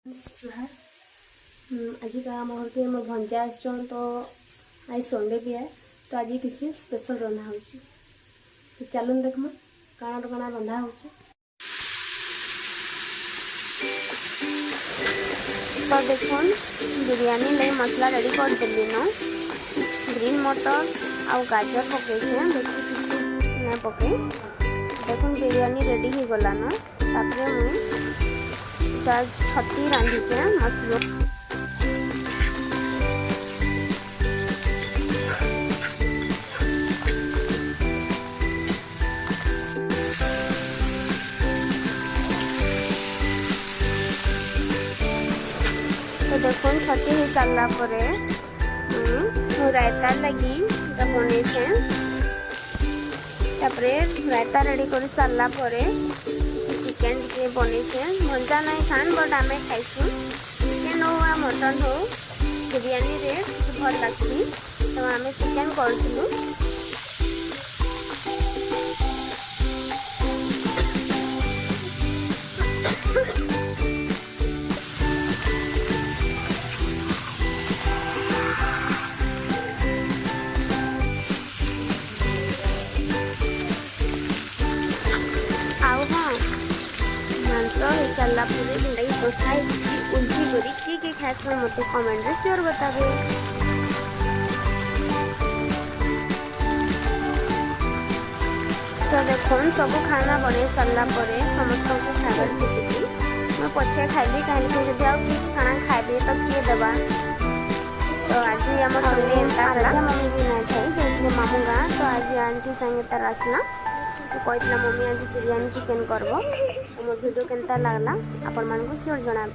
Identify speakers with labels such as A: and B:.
A: आज का आम घर के मो भंजा आसन तो आज संडे भी है तो आज किसी स्पेशल रंधा हो तो चलून देखमा काଣା तो काଣା रंधा हो।
B: तो देखुन बिरयानी लई मसला रेडी कर देली न ग्रीन मटर आ गाजर पके बेसी किसी ना पके देखुन बिरयानी रेडी हो गला न तापरे मुई छती रांधिके मसलो तो देखुन छती हो सारा पर रायता लगी बने रायता रेडी कर सारा पर चिकेन टे बने भंजा नहीं खान बट आम खाइसु चिकेन हो मटन हो बिरयानी रे भल लगती तो आम चिकेन करूँ। सारा पूरे जिंदगी बसाई उल्टी करी के खास मत कमेंट श्योर बताबे। तो देखो सब खाना बने सारा पर समस्त को खावर खुशी मैं पछे खाइली कहीं जब आउ कि खाना खाइबे तो किए देवा। तो आज आम संडे एंता मम्मी भी नहीं खाई जो मामू गाँ तो आज आंटी संगे तार आसला तो कहला मम्मी आज बिरयानी चिकेन करबो। मोर वीडियो केनता लागला आपण मानकु श्योर जणाबे।